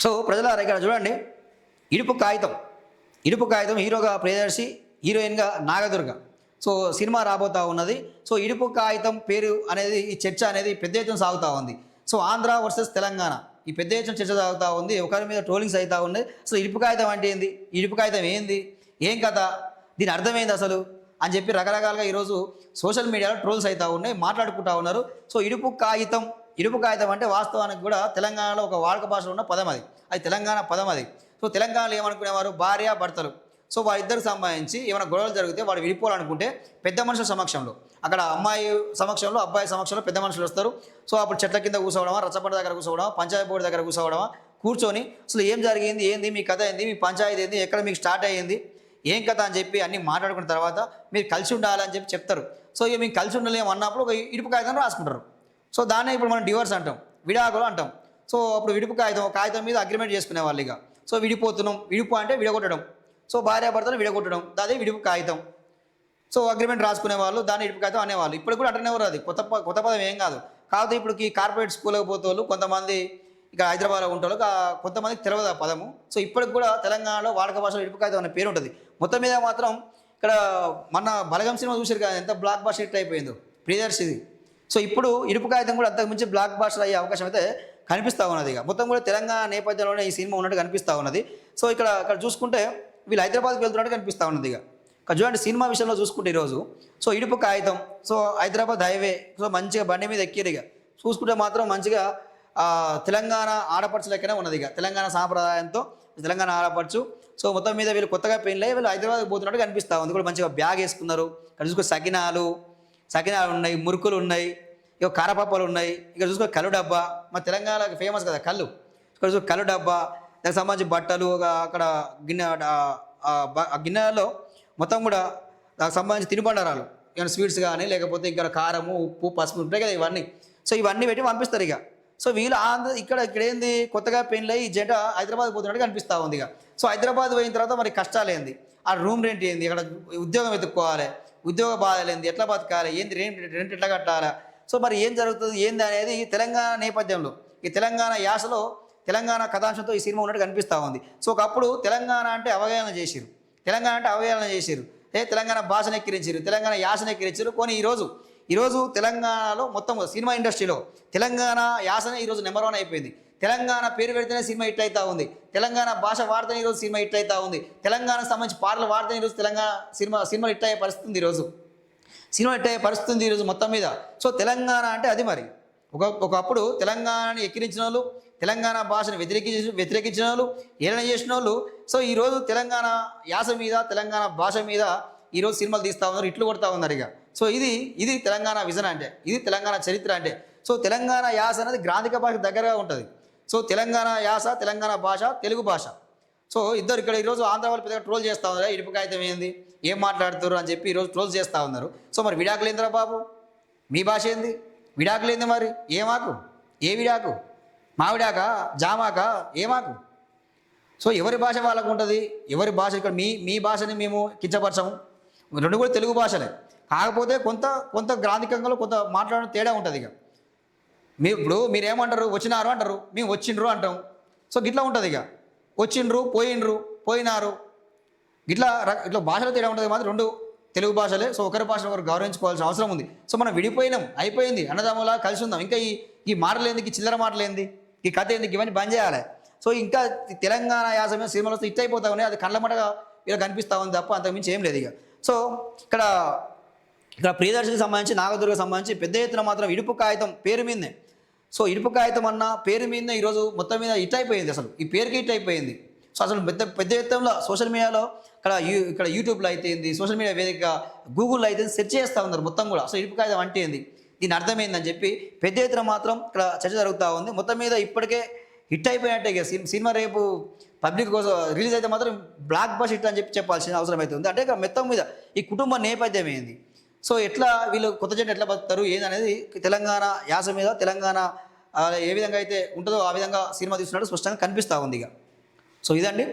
So ప్రజలారా ఇక్కడ చూడండి, ఇడుపు కాగితం ఇడుపు కాగితం హీరోగా ప్రియదర్శి, హీరోయిన్గా నాగదుర్గ. సో సినిమా రాబోతూ ఉన్నది. సో ఇడుపు కాగితం పేరు అనేది ఈ చర్చ అనేది పెద్ద ఎత్తున సాగుతూ ఉంది. సో ఆంధ్ర వర్సెస్ తెలంగాణ ఈ పెద్ద ఎత్తున చర్చ సాగుతూ ఉంది. ఒకరి మీద ట్రోలింగ్స్ అవుతూ ఉన్నాయి. అసలు ఇడుపు కాగితం అంటే ఏంది, ఇడుపు కాగితం ఏంది, ఏం కథ, దీని అర్థమైంది అసలు అని చెప్పి రకరకాలుగా ఈరోజు సోషల్ మీడియాలో ట్రోల్స్ అవుతూ ఉన్నాయి, మాట్లాడుకుంటూ ఉన్నారు. సో ఇడుపు కాగితం అంటే వాస్తవానికి కూడా తెలంగాణలో ఒక వాడుక భాషలో ఉన్న పదం అది తెలంగాణ పదం అది. సో తెలంగాణలో ఏమనుకునేవారు, భార్య భర్తలు. సో వాళ్ళిద్దరికి సంబంధించి ఏమైనా గొడవలు జరిగితే వాడు విడిపోవాలనుకుంటే పెద్ద మనుషుల సమక్షంలో, అక్కడ అమ్మాయి సమక్షంలో అబ్బాయి సమక్షంలో పెద్ద మనుషులు వస్తారు. సో అప్పుడు చెట్ల కింద కూర్చోవడమా, రచ్చబండ దగ్గర కూర్చోవడమా, పంచాయతీ బోర్డు దగ్గర కూర్చోవడమా, కూర్చొని అసలు ఏం జరిగింది, ఏంది మీ కథ, ఏంది మీ పంచాయతీ ఏంది, ఎక్కడ మీకు స్టార్ట్ అయ్యింది, ఏం కథ అని చెప్పి అన్నీ మాట్లాడుకున్న తర్వాత మీరు కలిసి ఉండాలని చెప్పి చెప్తారు. సో ఇక మేము కలిసి ఉండలేము అన్నప్పుడు ఒక ఇడుపు కాగితం రాసుకుంటారు. సో దాన్నే ఇప్పుడు మనం డివోర్స్ అంటాం, విడాకులు అంటాం. సో అప్పుడు విడుపు కాగితం మీద అగ్రిమెంట్ చేసుకునే వాళ్ళు ఇక. సో విడిపోతున్నాం, విడుపు అంటే విడగొట్టడం. సో భార్యాభర్తలు విడగొట్టడం, అదే విడుపు కాగితం. సో అగ్రిమెంట్ రాసుకునే వాళ్ళు దాన్ని ఇడుపు కాగితం అనేవాళ్ళు. ఇప్పుడు కూడా అంటనేవారు, అది కొత్త పదం ఏం కాదు. కాకపోతే ఇప్పుడు ఈ కార్పొరేట్ స్కూల్కి పోతే వాళ్ళు కొంతమంది ఇక్కడ హైదరాబాద్లో ఉంటారు, కొంతమందికి తెలియదు ఆ పదము. సో ఇప్పటికి కూడా తెలంగాణలో వాడుక భాషలో ఇడుపు కాగితం అనే పేరు ఉంటుంది. మొత్తం మీద మాత్రం ఇక్కడ మన బలగం సినిమా చూసారు కదా, ఎంత బ్లాక్ బాస్టర్ హిట్ అయిపోయిందో ప్రియదర్శిది. సో ఇప్పుడు ఇడుపు కాగితం కూడా అంతకు మించి బ్లాక్ బాస్టర్ అయ్యే అవకాశం అయితే కనిపిస్తూ ఉన్నది. ఇక మొత్తం కూడా తెలంగాణ నేపథ్యంలోనే ఈ సినిమా ఉన్నట్టు కనిపిస్తూ ఉన్నది. సో ఇక్కడ చూసుకుంటే వీళ్ళు హైదరాబాద్కి వెళ్తున్నట్టు కనిపిస్తూ ఉన్నది. ఇక చూడండి, సినిమా విషయంలో చూసుకుంటే ఈరోజు సో ఇడుపు కాగితం, సో హైదరాబాద్ హైవే, సో మంచిగా బండి మీద ఎక్కిరు. ఇక చూసుకుంటే మాత్రం మంచిగా తెలంగాణ ఆడపడుచు లెక్కనే ఉన్నది. ఇక తెలంగాణ సాంప్రదాయంతో తెలంగాణ ఆడపడుచు. సో మొత్తం మీద వీళ్ళు కొత్తగా పెళ్ళి వీళ్ళు హైదరాబాద్కి పోతున్నట్టు కనిపిస్తూ ఉంది. కూడా మంచిగా బ్యాగ్ వేసుకున్నారు. ఇక్కడ చూసుకో సకినాలు ఉన్నాయి, మురుకులు ఉన్నాయి, ఇక కారపప్పలు ఉన్నాయి. ఇక్కడ చూసుకో కళ్ళు డబ్బా, మా తెలంగాణకి ఫేమస్ కదా కళ్ళు. ఇక్కడ చూసుకో కళ్ళు డబ్బా, దానికి సంబంధించి బట్టలు, అక్కడ గిన్నెలలో మొత్తం కూడా దానికి సంబంధించి తినుబండారాలు, ఏమైనా స్వీట్స్ కానీ లేకపోతే ఇక్కడ కారము, ఉప్పు, పసుపు ఉంటాయి కదా ఇవన్నీ. సో ఇవన్నీ పెట్టి పంపిస్తారు ఇక. సో వీళ్ళు ఇక్కడ ఏంది కొత్తగా పెళ్ళి ఈ జంట హైదరాబాద్ పోతున్నట్టు కనిపిస్తూ ఉంది. ఇక సో హైదరాబాద్ పోయిన తర్వాత మరి కష్టాలు ఏంది, ఆ రూమ్ రెంట్ ఏంది, ఇక్కడ ఉద్యోగం వెతుక్కోవాలి, ఉద్యోగ బాధలు ఏంది, ఎట్లా బతకాలి, ఏంది రెంట్ ఎట్లా కట్టాలా, సో మరి ఏం జరుగుతుంది ఏంది అనేది తెలంగాణ నేపథ్యంలో, ఈ తెలంగాణ యాసలో తెలంగాణ కథాంశంతో ఈ సినిమా ఉన్నట్టు కనిపిస్తూ ఉంది. సో ఒకప్పుడు తెలంగాణ అంటే అవహేళన చేసిరు, తెలంగాణ భాషను ఎక్కిరించారు, తెలంగాణ యాసను ఎక్కిరించారు. కొన్ని ఈరోజు తెలంగాణలో మొత్తం సినిమా ఇండస్ట్రీలో తెలంగాణ యాసనే ఈరోజు నెంబర్ 1 అయిపోయింది. తెలంగాణ పేరు పెడితేనే సినిమా హిట్ అవుతూ ఉంది, తెలంగాణ భాష వాడితేనే ఈరోజు సినిమా హిట్ అవుతూ ఉంది, తెలంగాణకు సంబంధించి పాటలు వాడితేనే ఈరోజు తెలంగాణ సినిమా హిట్ అయ్యే పరిస్థితి ఈరోజు మొత్తం మీద. సో తెలంగాణ అంటే అది. మరి ఒకప్పుడు తెలంగాణని ఎక్కిరించిన వాళ్ళు, తెలంగాణ భాషను వ్యతిరేకించిన వాళ్ళు, ఏలన చేసిన వాళ్ళు, సో ఈరోజు తెలంగాణ యాస మీద, తెలంగాణ భాష మీద ఈరోజు సినిమాలు తీస్తూ ఉన్నారు, ఇట్లు కొడతా ఉన్నారు. ఇక సో ఇది తెలంగాణ విజన్ అంటే, ఇది తెలంగాణ చరిత్ర అంటే. సో తెలంగాణ యాస అనేది గ్రాంధిక భాషకు దగ్గరగా ఉంటుంది. సో తెలంగాణ యాస, తెలంగాణ భాష, తెలుగు భాష. సో ఇద్దరు ఇక్కడ ఈరోజు ఆంధ్ర వాళ్ళు పెద్దగా ట్రోల్ చేస్తూ ఉన్నారు, ఇడుపు కాగితం ఏంది, ఏం మాట్లాడుతారు అని చెప్పి ఈరోజు ట్రోల్ చేస్తూ ఉన్నారు. సో మరి విడాకులు ఏందిరా బాబు, మీ భాష ఏంది, విడాకులు ఏంది, మరి ఏమాకు, ఏ విడాకు, మావిడాక, జామాక, ఏమాకు. సో ఎవరి భాష వాళ్ళకు ఉంటుంది, ఎవరి భాష. ఇక్కడ మీ భాషని మేము కించపరచము, రెండు కూడా తెలుగు భాషలే, కాకపోతే కొంత గ్రాంధికంగా కొంత మాట్లాడడం తేడా ఉంటుంది. ఇక ఇప్పుడు మీరేమంటారు, వచ్చినారు అంటారు, మేము వచ్చిండ్రు అంటాం. సో గిట్లా ఉంటుంది. ఇక వచ్చిండ్రు, పోయినారు, ఇట్లా భాషలో తేడా ఉంటుంది. మాత్రం రెండు తెలుగు భాషలే. సో ఒకరి భాషను ఒకరు గౌరవించుకోవాల్సిన అవసరం ఉంది. సో మనం విడిపోయినాం, అయిపోయింది, అన్నదమ్ములా కలిసి ఉందాం. ఇంకా ఈ మాటలు ఏంది, చిల్లర మాటలు ఏంది, ఈ కథ ఏంది, ఇవన్నీ బంద్ చేయాలి. సో ఇంకా తెలంగాణ యాస మీద సినిమాలు వస్తే హిట్ అయిపోతా ఉన్నాయి, అది కళ్ళమటగా ఇలా కనిపిస్తూ ఉంది తప్ప అంతకుమించి ఏం లేదు. ఇక సో ఇక్కడ ప్రియదర్శికి సంబంధించి, నాగదుర్గకు సంబంధించి పెద్ద ఎత్తున మాత్రం ఇడుపు కాగితం పేరు మీదనే. సో ఇడుపు కాగితం అన్న పేరు మీదనే ఈరోజు మొత్తం మీద హిట్ అయిపోయింది, అసలు ఈ పేరుకి హిట్ అయిపోయింది. సో అసలు పెద్ద ఎత్తులో సోషల్ మీడియాలో ఇక్కడ యూట్యూబ్లో అయితే ఏంది, సోషల్ మీడియా వేదిక గూగుల్లో అయితే సెర్చ్ చేస్తూ ఉన్నారు మొత్తం కూడా. అసలు ఇడుపు కాగితం అంటే ఏంది, దీని అర్థమైందని చెప్పి పెద్ద ఎత్తున మాత్రం ఇక్కడ చర్చ జరుగుతూ ఉంది. మొత్తం మీద ఇప్పటికే హిట్ అయిపోయినట్టే. ఇక సినిమా రేపు పబ్లిక్ కోసం రిలీజ్ అయితే మాత్రం బ్లాక్ బస్టర్ హిట్ అని చెప్పాల్సిన అవసరం అయితే ఉంది. అంటే ఇక్కడ మొత్తం మీద ఈ కుటుంబ నేపథ్యం ఏంది, సో ఎట్లా వీళ్ళు కొత్త జంట ఎట్లా బతుకుతారు ఏంది అనేది తెలంగాణ యాస మీద, తెలంగాణ ఏ విధంగా అయితే ఉంటుందో ఆ విధంగా సినిమా తీస్తున్నట్టు స్పష్టంగా కనిపిస్తూ ఉంది. ఇక సో ఇదండి.